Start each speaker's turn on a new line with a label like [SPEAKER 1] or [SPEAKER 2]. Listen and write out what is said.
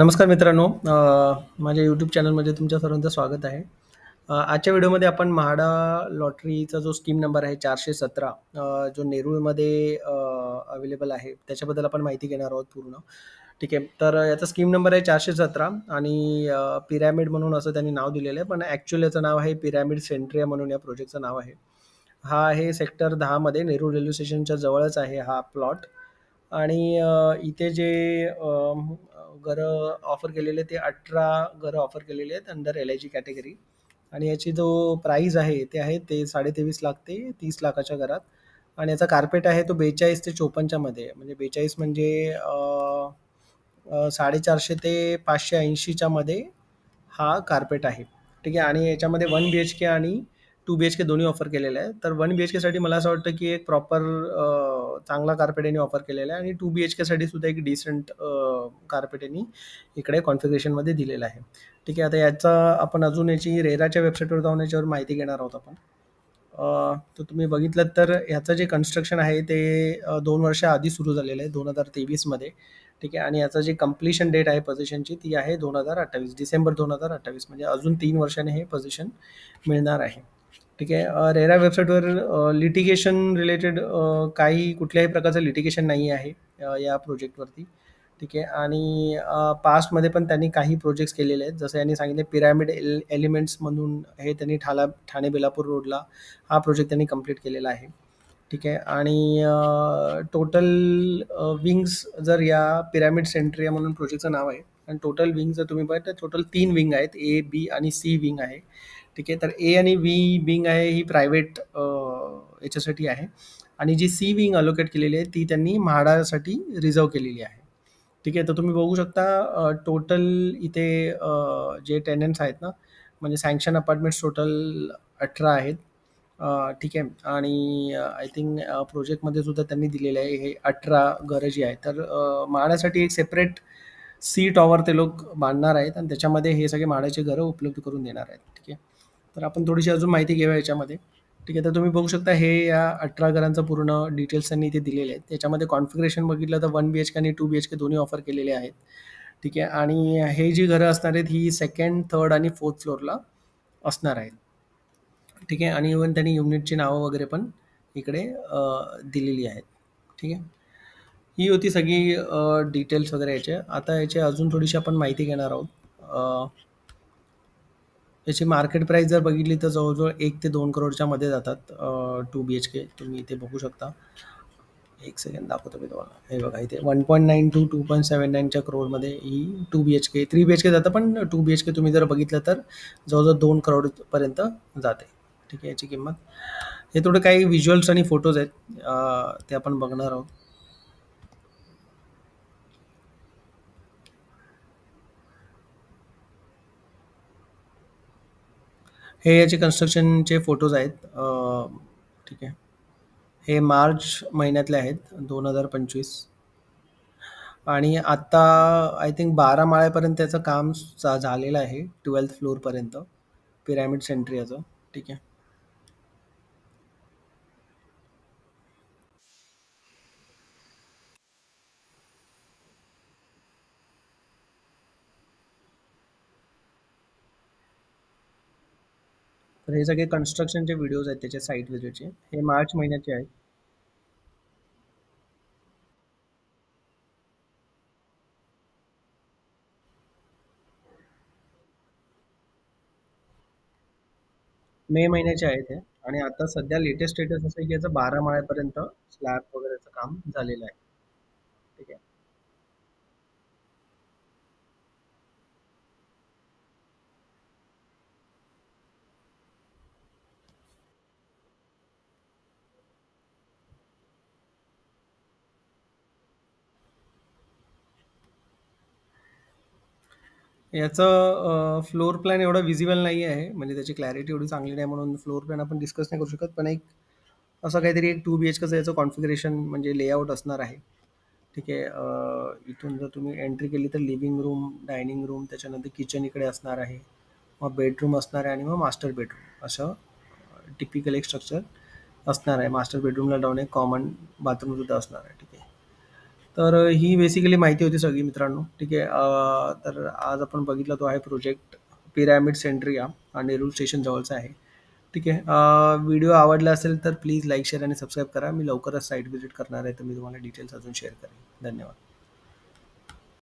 [SPEAKER 1] नमस्कार मित्रांनो. माझ्या यूट्यूब चॅनलमध्ये तुमच्या सर्वांचं स्वागत आहे. आजच्या व्हिडिओमध्ये आपण म्हाडा लॉटरीचा जो स्कीम नंबर आहे 417, जो नेरूळमध्ये अवेलेबल आहे, त्याच्याबद्दल आपण माहिती घेणार आहोत पूर्ण. ठीक आहे. तर याचा स्कीम नंबर आहे 417 आणि पिरॅमिड म्हणून असं त्यांनी नाव दिलेलं आहे, पण ॲक्च्युअल याचं नाव आहे पिरॅमिड सेंट्रिया म्हणून या प्रोजेक्टचं नाव आहे. हा आहे सेक्टर 10 मध्ये नेरूळ रेल्वे स्टेशनच्या जवळच आहे हा प्लॉट. आणि इथे जे घरं ऑफर केलेले ते 18 घरं ऑफर केलेली आहेत अंडर LIG कॅटेगरी. आणि याची जो प्राईज आहे ते 23.5 लाख ते 30 लाखाच्या घरात. आणि याचा कार्पेट आहे तो 42 ते 54च्या मध्ये आहे. म्हणजे 42 म्हणजे 450 ते 580च्या मध्ये हा कार्पेट आहे. ठीक आहे. आणि याच्यामध्ये 1 BHK आणि 2 BHK दोन्ही ऑफर केलेले आहे. तर 1 BHK साठी मला असं वाटतं की एक प्रॉपर चांगला कार्पेट यांनी ऑफर केलेला आहे आणि 2 BHK साठी सुद्धा एक डिसेंट कार्पेट यांनी इकडे कॉन्फिगरेशनमध्ये दिलेलं आहे. ठीक आहे. आता याचा आपण अजून याची रेराच्या वेबसाईटवर जाऊन याच्यावर माहिती घेणार आहोत आपण. तर तुम्ही बघितलं तर ह्याचं जे कन्स्ट्रक्शन आहे ते 2 वर्ष आधी सुरू झालेलं आहे 2023 मध्ये. ठीक आहे. आणि याचं जे कंप्लीशन डेट आहे पोझिशनची ती आहे 2028 डिसेंबर 2028, म्हणजे अजून 3 वर्षाने हे पोझिशन मिळणार आहे. ठीक आहे. रेरा वेबसाईटवर लिटिगेशन रिलेटेड काही कुठल्याही प्रकारचं लिटिगेशन नाही आहे या प्रोजेक्टवरती. ठीक आहे. आणि पास्टमध्ये पण त्यांनी काही प्रोजेक्ट्स केलेले आहेत, जसं यांनी सांगितले पिरॅमिड एलिमेंट्स म्हणून हे त्यांनी ठाणे बेलापूर रोडला हा प्रोजेक्ट त्यांनी कंप्लीट केलेला आहे. ठीक आहे. आणि टोटल विंग्स जर या पिरॅमिड सेंट्रिया म्हणून प्रोजेक्टचं नाव आहे, आणि टोटल विंग जर तुम्ही बघा तर टोटल 3 विंग आहेत, A, B आणि C विंग आहे. ठीक आहे. तर A आणि B विंग आहे ही प्रायव्हेट याच्यासाठी आहे, आणि जी C विंग अलोकेट केलेली आहे ती त्यांनी म्हाडासाठी रिझर्व केलेली आहे. ठीक आहे. तर तुम्ही बघू शकता टोटल इथे जे टेनंट्स आहेत ना, म्हणजे सँक्शन अपार्टमेंट्स टोटल 18 आहेत. ठीक आहे. आणि आय थिंक प्रोजेक्टमध्ये सुद्धा त्यांनी दिलेले आहे हे 18 घरं जी आहेत. तर म्हाडासाठी एक सेपरेट सी टॉवर ते लोक बांधणार आहेत आणि त्याच्यामध्ये हे सगळे म्हाडाचे घरं उपलब्ध करून देणार आहेत. ठीक आहे. तर आपण थोडीशी अजून माहिती घेऊया याच्यामध्ये. ठीक आहे. तर तुम्ही बघू शकता हे या 18 घरांचं पूर्ण डिटेल्स त्यांनी इथे दिलेले आहेत. त्याच्यामध्ये कॉन्फिगरेशन बघितलं तर 1 BHK आणि 2 BHK दोन्ही ऑफर केलेले आहेत. ठीक आहे. आणि हे जी घरं असणार आहेत ही 2nd, 3rd आणि 4th फ्लोअरला असणार आहेत. ठीक आहे. आणि इव्हन त्यांनी युनिटची नावं वगैरे पण इकडे दिलेली आहेत. ठीक आहे. ही होती सगळी डिटेल्स वगैरे याचे. आता याची अजून थोडीशी आपण माहिती घेणार आहोत. याची मार्केट प्राइस जर बघितली तर जवळजवळ 1 ते 2 करोडच्या मध्ये जातात 2 BHK. तुम्ही इथे बघू शकता. एक सेकंड दाखवतो मी तुम्हाला. हे बघा इथे 1.9 to 2.79च्या करोडमध्ये ही 2 BHK 3 BHK जातं, पण 2 BHK तुम्ही जर बघितलं तर जवळजवळ 2 करोडपर्यंत जाते. ठीक आहे याची किंमत. हे थोडं काही व्हिज्युअल्स आणि फोटोज आहेत, ते आपण बघणार आहोत. हे याचे कन्स्ट्रक्शनचे फोटोज आहेत. ठीक आहे. हे मार्च महिन्यातले आहेत 2025. आणि आत्ता आय थिंक 12 माळ्यापर्यंत त्याचं काम झालेलं आहे 12th फ्लोअरपर्यंत पिरॅमिड सेंट्रियाचं. ठीक आहे. तर हे सगळे कन्स्ट्रक्शनचे व्हिडिओज आहेत त्याचे साईट व्हिजिटचे. हे मार्च महिन्याचे आहेत. मे महिन्याचे आहेत हे. आणि आता सध्या लेटेस्ट स्टेटस असं आहे की याचं 12 माळ्यापर्यंत स्लॅब वगैरेचं काम झालेलं आहे. ठीक आहे. याचं फ्लोअर प्लॅन एवढा विजिबल नाही आहे, म्हणजे त्याची क्लॅरिटी एवढी चांगली नाही म्हणून फ्लोअर प्लॅन आपण डिस्कस नाही करू शकत. पण एक असं काहीतरी एक 2 BHKचं याचं कॉन्फिगरेशन म्हणजे लेआउट असणार आहे. ठीक आहे. इथून जर तुम्ही एंट्री केली तर लिव्हिंग रूम, डायनिंग रूम, त्याच्यानंतर किचन इकडे असणार आहे, मग बेडरूम असणार आहे, आणि मग मास्टर बेडरूम, असं टिपिकल एक स्ट्रक्चर असणार आहे. मास्टर बेडरूमला जाऊन एक कॉमन बाथरूम सुद्धा असणार आहे. ठीक आहे. तर ही बेसिकली माहिती होती सगळी मित्रांनो. ठीक आहे. तर आज आपण बघितला तो आहे प्रोजेक्ट पिरॅमिड सेंट्रिया हा नेरूळ स्टेशन जवळचा आहे. ठीक आहे. व्हिडिओ आवडला असेल तर प्लीज लाईक, शेअर आणि सबस्क्राईब करा. मी लवकरच साईट व्हिजिट करणार आहे, तर मी तुम्हाला डिटेल्स अजून शेअर करेन. धन्यवाद.